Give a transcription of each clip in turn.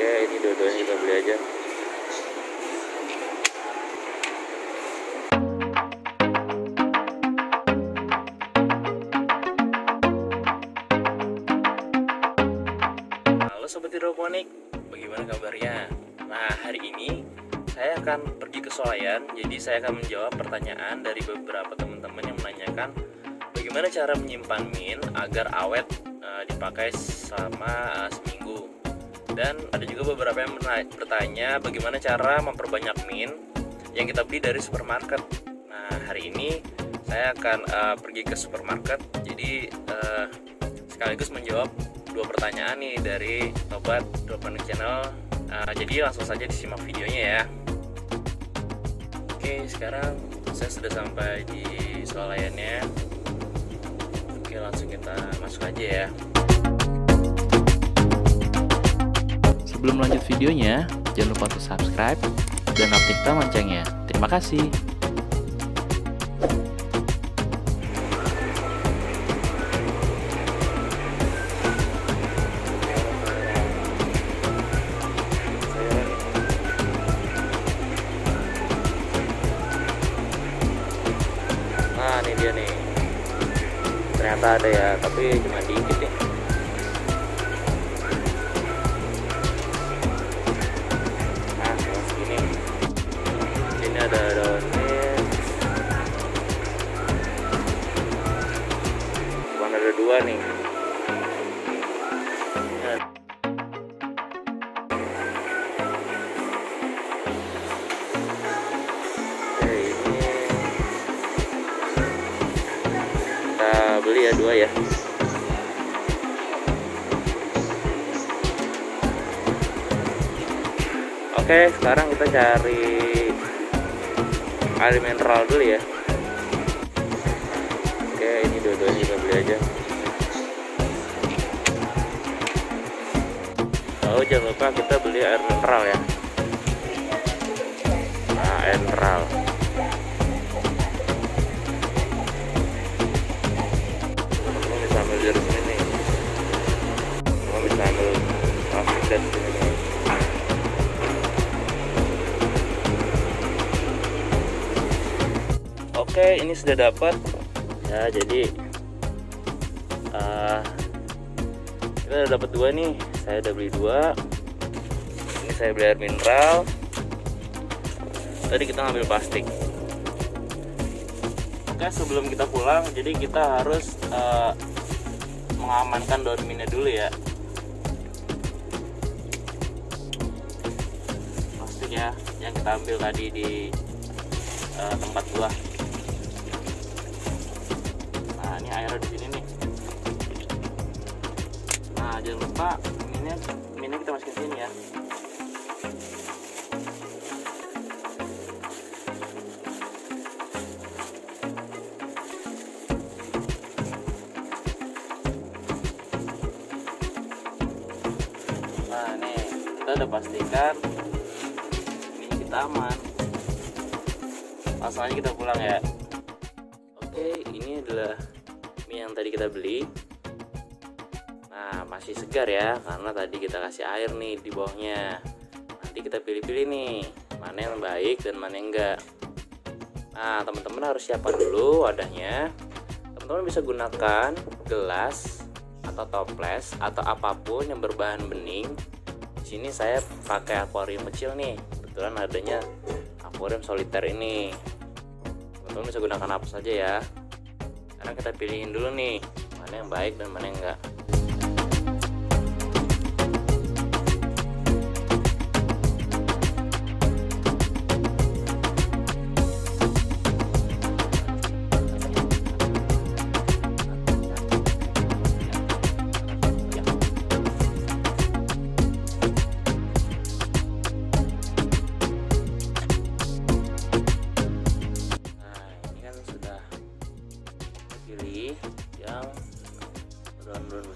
Oke, ini dua-duanya kita beli aja. Halo Sobat Hidroponik, bagaimana kabarnya? Nah, hari ini saya akan pergi ke Swalayan. Jadi saya akan menjawab pertanyaan dari beberapa teman-teman yang menanyakan bagaimana cara menyimpan mint agar awet dipakai selama seminggu. Dan ada juga beberapa yang bertanya bagaimana cara memperbanyak mint yang kita beli dari supermarket. Nah, hari ini saya akan pergi ke supermarket. Jadi sekaligus menjawab dua pertanyaan nih dari Sobat Hidroponik Channel. Jadi langsung saja disimak videonya ya. Oke, sekarang saya sudah sampai di swalayannya. Oke, langsung kita masuk aja ya. Sebelum lanjut videonya, jangan lupa untuk subscribe dan aktifkan loncengnya. Terima kasih. Nah, ini dia nih. Ternyata ada ya, tapi cuma dikit nih. Nah, segini. Ini ada daunnya. Cuma ada dua nih. Beli ya dua ya. Oke, sekarang kita cari air mineral dulu ya. Oke, ini dua-duanya kita beli aja. Oh, jangan lupa kita beli air mineral ya. Nah, air mineral. Sambil dari sini, mau bisa ambil plastik dari sini. Oke, ini sudah dapat ya. Jadi kita udah dapat dua nih. Saya udah beli dua. Ini saya beli air mineral. Tadi kita ngambil plastik. Oke, sebelum kita pulang, jadi kita harus mengamankan daun mintnya dulu ya. Plastik ya yang kita ambil tadi di tempat buah. Nah, ini airnya di sini nih. Nah, jangan lupa mintnya kita masukin sini ya. Nah, nih kita udah pastikan ini kita aman. Langsung aja kita pulang ya. Oke, ini adalah mie yang tadi kita beli. Nah, masih segar ya, karena tadi kita kasih air nih di bawahnya. Nanti kita pilih-pilih nih mana yang baik dan mana yang enggak. Nah, teman-teman harus siapkan dulu wadahnya. Teman-teman bisa gunakan gelas atau toples atau apapun yang berbahan bening. Di sini saya pakai akuarium kecil nih. Kebetulan adanya akuarium soliter ini. Teman-teman bisa gunakan apa saja ya. Sekarang kita pilihin dulu nih mana yang baik dan mana yang enggak. Yang daun-daun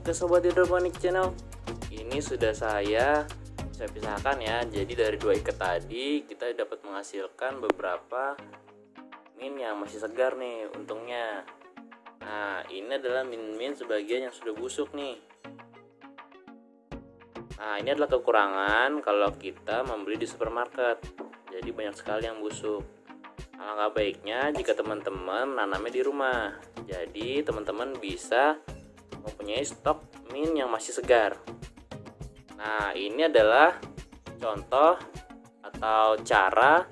Oke sobat hidroponik channel, ini sudah saya pisahkan ya. Jadi dari 2 ikat tadi kita dapat menghasilkan beberapa min yang masih segar nih untungnya. Nah ini adalah min sebagian yang sudah busuk nih. Nah ini adalah kekurangan kalau kita membeli di supermarket, jadi banyak sekali yang busuk. Alangkah baiknya jika teman-teman menanamnya di rumah, jadi teman-teman bisa mempunyai stok min yang masih segar. Nah ini adalah contoh atau cara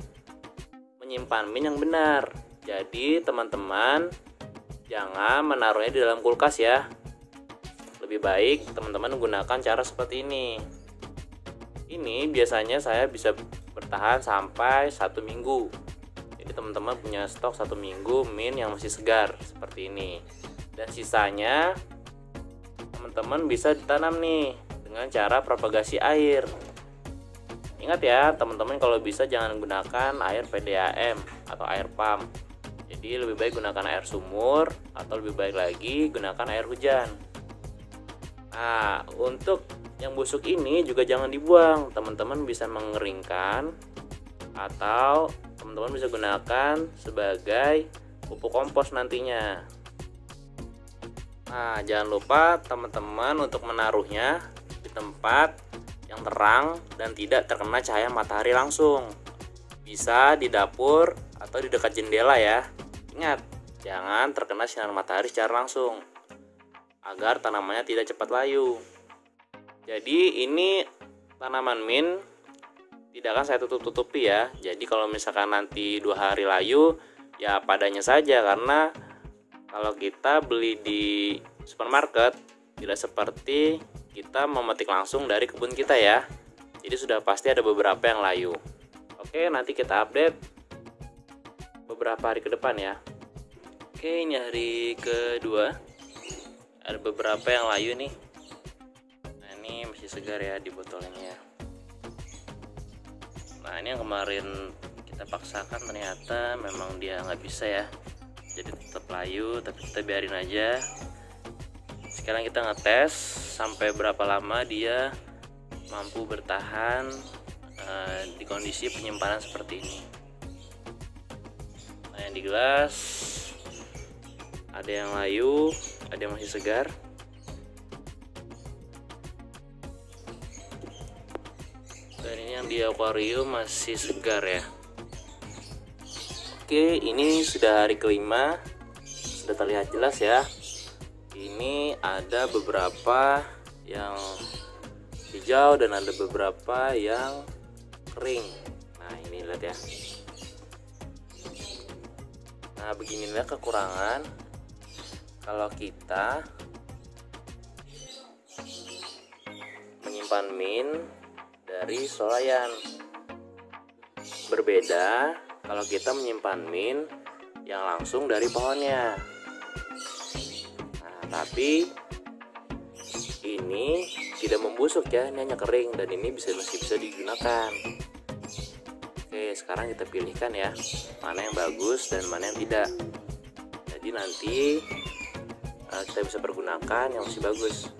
menyimpan min yang benar. Jadi teman-teman jangan menaruhnya di dalam kulkas ya. Lebih baik teman-teman menggunakan cara seperti ini. Ini biasanya saya bisa bertahan sampai 1 minggu. Jadi teman-teman punya stok 1 minggu min yang masih segar seperti ini. Dan sisanya teman-teman bisa ditanam nih dengan cara propagasi air. Ingat ya teman-teman, kalau bisa jangan gunakan air PDAM atau air pump. Jadi lebih baik gunakan air sumur atau lebih baik lagi gunakan air hujan. Nah untuk yang busuk ini juga jangan dibuang, teman-teman bisa mengeringkan atau teman-teman bisa gunakan sebagai pupuk kompos nantinya. Nah jangan lupa teman-teman untuk menaruhnya di tempat yang terang dan tidak terkena cahaya matahari langsung. Bisa di dapur atau di dekat jendela ya. Ingat, jangan terkena sinar matahari secara langsung agar tanamannya tidak cepat layu. Jadi ini tanaman min tidak akan saya tutup-tutupi ya. Jadi kalau misalkan nanti 2 hari layu ya padanya saja, karena kalau kita beli di supermarket tidak seperti kita memetik langsung dari kebun kita ya. Jadi sudah pasti ada beberapa yang layu. Oke, nanti kita update beberapa hari ke depan ya. Oke, ini hari kedua. Ada beberapa yang layu nih. Nah ini masih segar ya di botolnya. Nah ini yang kemarin kita paksakan ternyata memang dia nggak bisa ya. Jadi tetap layu, tapi kita biarin aja. Sekarang kita ngetes sampai berapa lama dia mampu bertahan di kondisi penyimpanan seperti ini. Nah yang di gelas ada yang layu, ada yang masih segar. Dan ini yang di akuarium masih segar ya. Oke, ini sudah hari kelima, sudah terlihat jelas ya. Ini ada beberapa yang hijau dan ada beberapa yang kering. Nah ini lihat ya. Nah beginilah kekurangan kalau kita menyimpan min dari solayan. Berbeda kalau kita menyimpan min yang langsung dari pohonnya. Tapi ini tidak membusuk ya, ini hanya kering dan ini masih bisa digunakan. Oke, sekarang kita pilihkan ya mana yang bagus dan mana yang tidak. Jadi nanti kita bisa pergunakan yang masih bagus.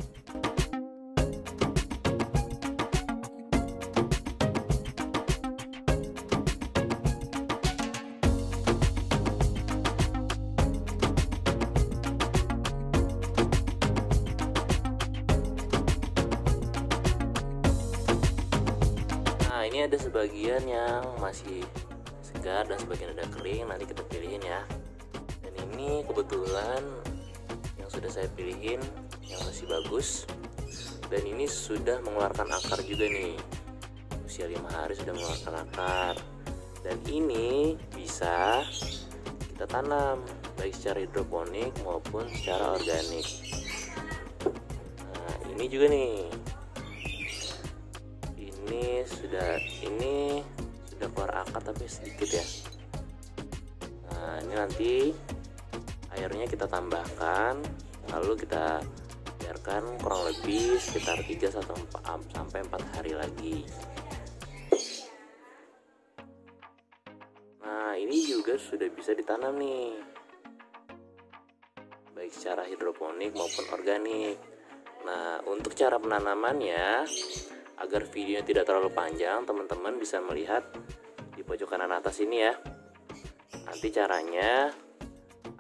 Ini ada sebagian yang masih segar dan sebagian ada kering, nanti kita pilihin ya. Dan ini kebetulan yang sudah saya pilihin yang masih bagus, dan ini sudah mengeluarkan akar juga nih. Usia 5 hari sudah mengeluarkan akar, dan ini bisa kita tanam baik secara hidroponik maupun secara organik. Nah ini juga nih, ini sudah keluar akar tapi sedikit ya. Nah ini nanti airnya kita tambahkan, lalu kita biarkan kurang lebih sekitar 3 sampai 4 hari lagi. Nah ini juga sudah bisa ditanam nih, baik secara hidroponik maupun organik. Nah, untuk cara penanamannya, agar videonya tidak terlalu panjang, teman-teman bisa melihat di pojok kanan atas ini ya. Nanti caranya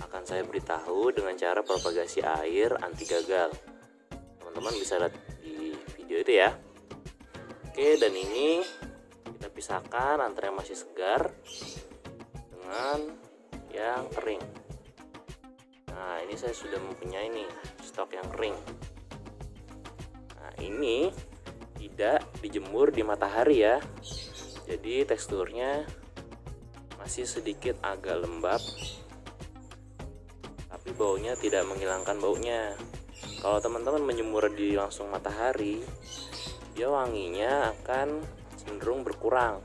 akan saya beritahu dengan cara propagasi air anti gagal. Teman-teman bisa lihat di video itu ya. Oke, dan ini kita pisahkan antara yang masih segar dengan yang kering. Nah, ini saya sudah mempunyai nih stok yang kering. Nah, ini tidak dijemur di matahari ya, jadi teksturnya masih sedikit agak lembab, tapi baunya tidak menghilangkan baunya. Kalau teman-teman menjemur di langsung matahari, dia wanginya akan cenderung berkurang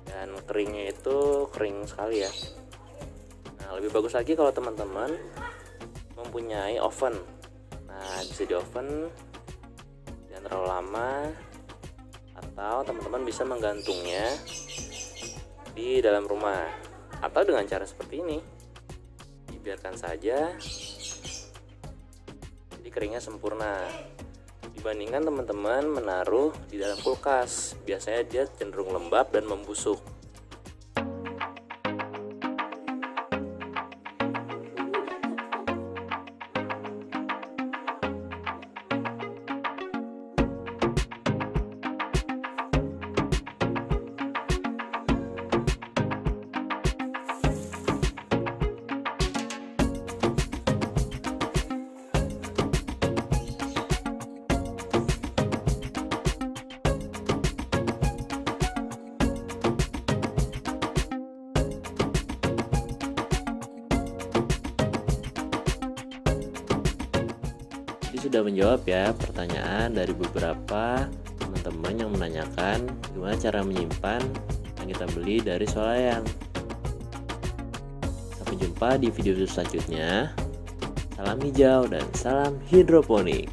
dan keringnya itu kering sekali ya. Nah, lebih bagus lagi kalau teman-teman mempunyai oven. Nah, bisa di oven jangan terlalu lama, atau teman-teman bisa menggantungnya di dalam rumah, atau dengan cara seperti ini, dibiarkan saja jadi keringnya sempurna, dibandingkan teman-teman menaruh di dalam kulkas. Biasanya dia cenderung lembab dan membusuk. Sudah menjawab ya pertanyaan dari beberapa teman-teman yang menanyakan gimana cara menyimpan yang kita beli dari Swalayan. Sampai jumpa di video selanjutnya. Salam hijau dan salam hidroponik.